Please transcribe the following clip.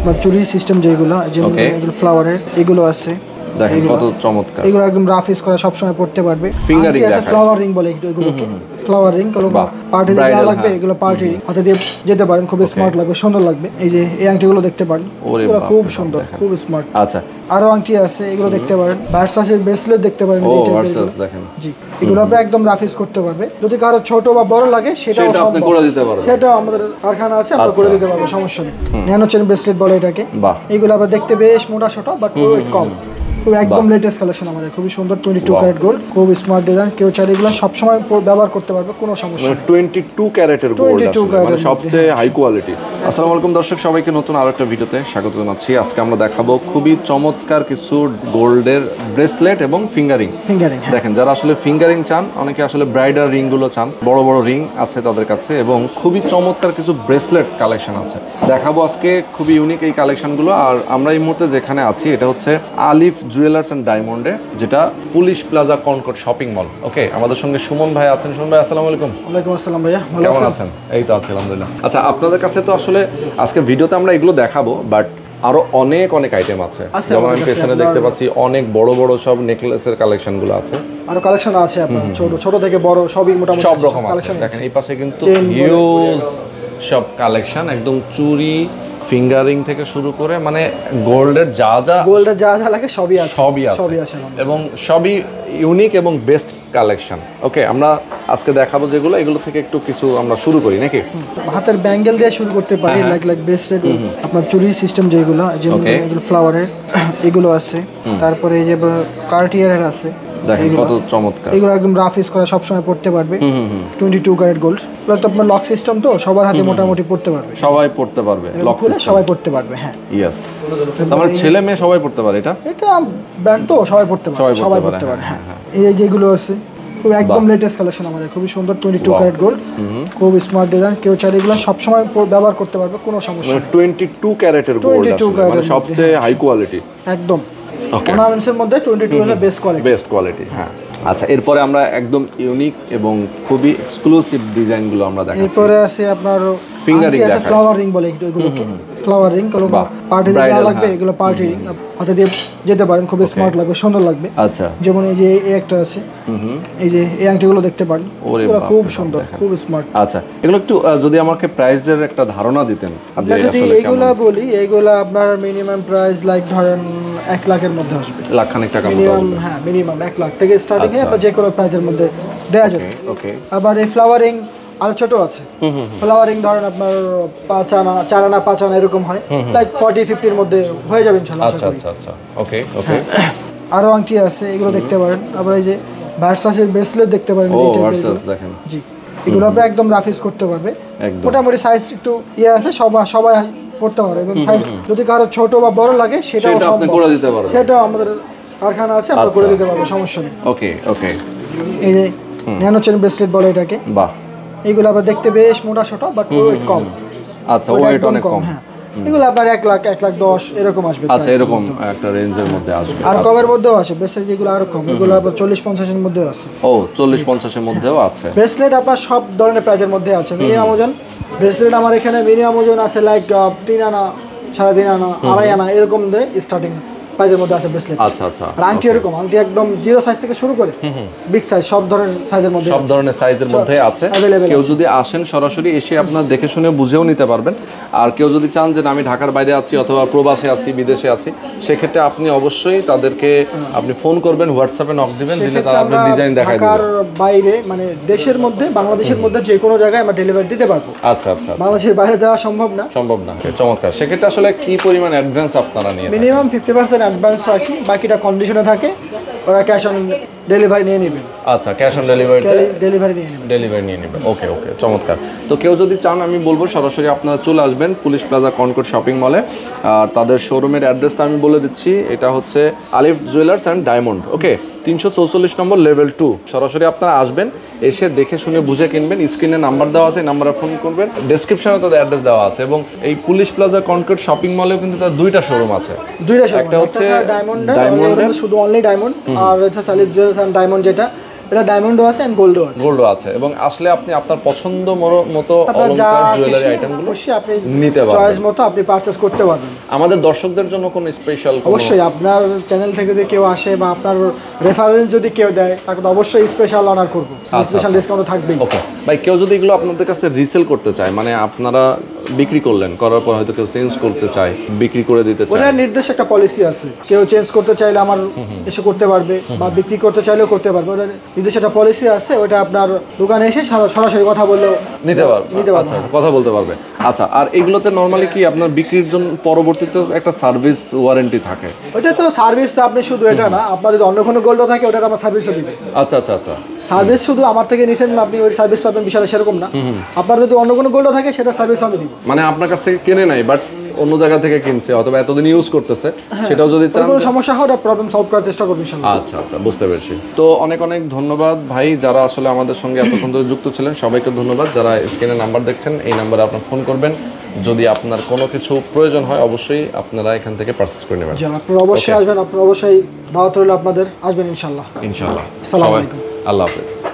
আপনার চুরি সিস্টেম যেগুলো এগুলো ফ্লাওয়ারের এগুলো আছে দেখেন কত চমৎকার এগুলো একদম রাফিস করা সব সময় পড়তে পারবে ফিঙ্গারিং আছে ফ্লাওয়ার রিং বলে এগুলোকে ফ্লাওয়ার রিং কোনো পার্টিতে যা লাগবে এগুলো পার্টি রিং হাতে দিয়ে যেতে পারেন খুব স্মার্ট লাগবে সুন্দর লাগবে এই যে এই আংটিগুলো দেখতে পারেন এগুলো খুব সুন্দর খুব স্মার্ট আচ্ছা আরো আংটি আছে এগুলো দেখতে পারেন ভার্সাসের ব্রেসলেট দেখতে পারেন এই টাইপের দেখেন জি এগুলো আপনি একদম রাফিস করতে পারবে যদি কারো ছোট বা বড় লাগে সেটাও আপনি করে দিতে পারবেন সেটাও আমাদের কারখানা আছে আমরা করে দিতে পারবো সমস্যা নেই ন্যানো চেন ব্রেসলেট বলে এটাকে বাহ এগুলো আবার দেখতে বেশ মোটা ছোট বাট ওয়েট কম খুব একদম লেটেস্ট কালেকশন আমাদের খুবই সুন্দর 22 ক্যারেট গোল্ড খুব স্মার্ট ডিজাইন কেউ চাইলে এগুলো সব সময় ব্যবহার করতে পারবে কোনো সমস্যা নেই 22 ক্যারেটের গোল্ড মানে সবচেয়ে হাই কোয়ালিটি আসসালামু আলাইকুম দর্শক সবাইকে নতুন আরেকটা ভিডিওতে স্বাগত জানাচ্ছি আজকে আমরা দেখাবো খুবই চমৎকার কিছু গোল্ডের ব্রেসলেট এবং ফিঙ্গারিং দেখেন যারা আসলে ফিঙ্গারিং চান অনেকে আসলে ব্রাইডাল রিং গুলো চান বড় বড় রিং আছে তাদের কাছে এবং খুবই চমৎকার কিছু ব্রেসলেট কালেকশন আছে দেখাবো আজকে খুবই ইউনিক এই কালেকশনগুলো আর আমরা এই মুহূর্তে যেখানে আছি এটা হচ্ছে আলিফ জুয়েলার্স এন্ড ডায়মন্ডে যেটা police Plaza Concord shopping mall okay আমাদের সঙ্গে সুমন ভাই আছেন সুমন ভাই আসসালামু আলাইকুম ওয়ালাইকুম আসসালাম ভাইয়া ভালো কেমন আছেন এই তো আছি আলহামদুলিল্লাহ আচ্ছা আপনাদের কাছে তো আসলে আজকে ভিডিওতে আমরা এগুলো দেখাবো বাট আরো অনেক অনেক আইটেম আছে যেমন আমি পেছনে দেখতে পাচ্ছি অনেক বড় বড় সব নেকলেসের কালেকশন গুলো আছে আরো কালেকশন আছে আপনার ছোট থেকে বড় সবই মোটামুটি সব রকম আছে দেখেন এই পাশে কিন্তু হিউজ সব কালেকশন একদম চুড়ি ফিঙ্গারিং থেকে শুরু করে মানে গোল্ডের যা যা লাগে সবই আছে এবং সবই ইউনিক এবং বেস্ট কালেকশন ওকে আমরা আজকে দেখাবো যেগুলো এগুলো থেকে একটু কিছু আমরা শুরু করি নাকি হাতের ব্যাঙ্গেল দিয়ে শুরু করতে পারি লাইক ব্রেসলেট আপনার চুরি সিস্টেম যেগুলো এগুলো ফ্লাওয়ারের এগুলো আছে তারপরে এই যে কার্টিয়ারের আছে দেখেন কত চমৎকার এগুলো একদম রাফিস করা সব সময় পড়তে পারবে 22 ক্যারেট গোল্ড এগুলো তো আপনার লক সিস্টেম তো সবার হাতে মোটামুটি পড়তে পারবে সবাই পড়তে পারবে লক সিস্টেম সবাই পড়তে পারবে হ্যাঁ ইয়েস আমার ছেলে মেয়ে সবাই পড়তে পারে এটা ব্র্যান্ড তো সবাই পড়তে পারে হ্যাঁ এই যেগুলো আছে খুব একদম লেটেস্ট কালেকশন আমাদের খুবই সুন্দর 22 ক্যারেট গোল্ড খুব স্মার্ট ডিজাইন কেউ চাইলে এগুলো সব সময় ব্যবহার করতে পারবে কোনো সমস্যা নেই 22 ক্যারেটের গোল্ড মানে সবচেয়ে হাই কোয়ালিটি একদম অর্নামেন্টসের মধ্যে 22 এর বেস্ট কোয়ালিটি হ্যাঁ আচ্ছা এরপরে আমরা একদম ইউনিক এবং খুবই এক্সক্লুসিভ ডিজাইনগুলো আমরা দেখাচ্ছি এরপরে আছে আপনার ফিঙ্গারিং দেখাই ফ্লাওয়ার রিং বলে এগুলোকে ফ্লাওয়ার রিং কোনো পার্টিতে যা লাগবে এগুলো পার্টি রিং হাতে দিয়ে যেতে পারেন খুব স্মার্ট লাগবে সুন্দর লাগবে আচ্ছা যেমন এই যে এই একটা আছে এই যে এই আংটিগুলো দেখতে পারেন এগুলো খুব সুন্দর খুব স্মার্ট আচ্ছা এগুলো একটু যদি আমাকে প্রাইসের একটা ধারণা দিতেন আপনি যদি এইগুলা বলি এইগুলা আপনার মিনিমাম প্রাইস লাইক ধরেন 1 লাখের মধ্যে আসবে লাখখানেক টাকা মিনিমাম হ্যাঁ মিনিমাম 1 লাখ থেকে স্টার্টিং এ বা যে কোনো প্রাইসের মধ্যে দেয়া যাবে ওকে আবার এই ফ্লাওয়ারিং আর ছোট আছে ফ্লাওয়ারিং ধরেন আপনার 5 আনা 4 আনা 5 আনা এরকম হয় লাইক 40-50 এর মধ্যে হয়ে যাবে ইনশাআল্লাহ আচ্ছা ওকে আরো আংটি আছে এগুলো দেখতে পারেন আবার এই যে ভার্সাসের ব্রেসলেট দেখতে পারেন এই টাইপের দেখেন জি এগুলো আপনি একদম রাফিস করতে পারবে মোটামুটি সাইজ একটু আছে সবাই পড়তে পারে এবং সাইজ যদি কারো ছোট বা বড় লাগে সেটাও আপনি করে দিতে পারবেন সেটাও আমাদের কারখানা আছে আমরা করে দিতে পারবো সমস্যা নেই ওকে এই যে ন্যানো চেন ব্রেসলেট বলে এটাকে বাহ এগুলো আবার দেখতে বেশ মোটা ছোট বাট ওয়েট কম আচ্ছা ওয়েট অনেক কম হ্যাঁ এগুলো আপনার 1 লাখ 1,10,000 এরকম আসবে আচ্ছা এরকম একটা রেঞ্জের মধ্যে আসবে আর কমের মধ্যেও আছে ব্রেসলেট যেগুলো আরো কম এগুলো আপনার 40-50 এর মধ্যেও আছে 40-50 এর মধ্যেও আছে ব্রেসলেট আপনার সব ধরনের প্রাইজের মধ্যে আছে মিনিমাম ওজন ব্রেসলেট আমার এখানে মিনিমাম ওজন আছে লাইক 3 আনা 3.5 আনা 2.5 আনা এরকম দিয়ে স্টার্টিং প্রাইজের মধ্যে আছে ব্রেসলেট আচ্ছা আর আংটি এরকম আংটি একদম জিরো সাইজ থেকে শুরু করে বিগ সাইজ সব ধরনের সাইজের মধ্যে আছে কেউ যদি আসেন সরাসরি এসে আপনারা দেখে শুনে বুঝেও নিতে পারবেন আর কেউ যদি চান যে আমি ঢাকার বাইরে আছি অথবা প্রবাসে আছি বিদেশে আছি সেক্ষেত্রে আপনি অবশ্যই তাদেরকে আপনি ফোন করবেন হোয়াটসঅ্যাপে নক দিবেন দিলে তারা আপনার ডিজাইন দেখায় দিবে ঢাকার বাইরে মানে দেশের মধ্যে বাংলাদেশের মধ্যে যে কোনো জায়গায় আমরা ডেলিভারি দিতে পারবো আচ্ছা বাংলাদেশের বাইরে দেওয়া সম্ভব না চমৎকার সেক্ষেত্রে আসলে কি পরিমাণ অ্যাডভান্স আপনারা নিয়ে মিনিমাম 50% অ্যাডভান্স রাখি বাকিটা কন্ডিশনে থাকে ওরা ক্যাশ অন ডেলিভারি নিয়ে নেবেন আচ্ছা ক্যাশ অন ডেলিভারি নিয়ে নেবেন ওকে চমৎকার তো কেউ যদি চান আমি বলবো সরাসরি আপনারা চলে আসবেন পুলিশ প্লাজা কনকর্ড শপিং মলে আর তাদের শোরুমের অ্যাড্রেসটা আমি বলে দিচ্ছি এটা হচ্ছে আলিফ jewellers and diamond okay 344 number level 2 সরাসরি আপনারা আসবেন এসে দেখে শুনে বুঝে কিনবেন স্ক্রিনে নাম্বার দেওয়া আছে নাম্বারে ফোন করবেন ডেসক্রিপশনে তাদের অ্যাড্রেস দেওয়া আছে এবং এই পুলিশ প্লাজা কনকর্ড শপিং মলেও কিন্তু তার দুইটা শোরুম আছে একটা হচ্ছে ডায়মন্ড শুধু অনলি ডায়মন্ড আর হচ্ছে আলিফ জুয়েলার্স অ্যান্ড ডায়মন্ড যেটা এটা ডায়মন্ডও আছে এন্ড গোল্ডও আছে। গোল্ডও আছে এবং আসলে আপনি আপনার পছন্দ মতো অলংকার জুয়েলারি আইটেমগুলো আপনি নিতে পারবেন, চয়েস মতো আপনি পারচেজ করতে পারবেন। আমাদের দর্শকদের জন্য কোনো স্পেশাল? অবশ্যই আপনার চ্যানেল থেকে যদি কেউ আসে বা আপনার রেফারেন্স যদি কেউ দেয় তাকে তো অবশ্যই স্পেশাল অনার করব, স্পেশাল ডিসকাউন্ট থাকবেই। ওকে ভাই, কেউ যদি এগুলো আপনাদের কাছে রিসেল করতে চায়, মানে আপনারা বিক্রি করলেন, করার পর হয়তো কেউ চেঞ্জ করতে চায়, বিক্রি করে দিতে চায়, ওটার নির্দিষ্ট একটা পলিসি আছে। কেউ চেঞ্জ করতে চাইলে আমার এসে করতে পারবে বা বিক্রি করতে চাইলেও করতে পারবে। ওটার নির্দিষ্ট একটা পলিসি আছে, ওটা আপনার দোকানে এসে সরাসরি কথা বললেও নিতে পারবে। আচ্ছা, কথা বলতে পারবে। আচ্ছা, আর এগুলোতে নরমালি কি আপনার বিক্রির জন্য পরবর্তীতে একটা সার্ভিস ওয়ারেন্টি থাকে? ওটা তো সার্ভিস তো আপনি শুধু এটা না, আপনার যদি অন্য কোনো গোল্ডও থাকে ওটা আমার সার্ভিসও দিবে। আচ্ছা আচ্ছা আচ্ছা, সার্ভিস শুধু আমার থেকে নিছেন আপনি ওই সার্ভিস পাবেন বিষয়টা সেরকম না। আপনার যদি অন্য কোনো গোল্ডও থাকে সেটা সার্ভিস আমি দিব। মানে আপনার কাছ থেকে কিনে নাই বাট অন্য জায়গা থেকে কিনছে অথবা এতদিন ইউজ করতেছে, সেটাও যদি চান, কোনো সমস্যা হয় ওটা প্রবলেম সলভ করার চেষ্টা করব ইনশাআল্লাহ। আচ্ছা আচ্ছা, বুঝতে পেরেছি। তো অনেক অনেক ধন্যবাদ ভাই, যারা আসলে আমাদের সঙ্গে এতক্ষণ ধরে যুক্ত ছিলেন সবাইকে ধন্যবাদ। যারা স্ক্রিনে নাম্বার দেখছেন এই নাম্বারে আপনারা ফোন করবেন, যদি আপনার কোনো কিছু প্রয়োজন হয় অবশ্যই আপনারা এখান থেকে পারচেজ করে নেবেন। আপনারা অবশ্যই আসবেন, আপনারা অবশ্যই দাওয়াত রইল আপনাদের, আসবেন ইনশাআল্লাহ। ইনশাআল্লাহ। আসসালামু আলাইকুম। আল্লাহ হাফেজ।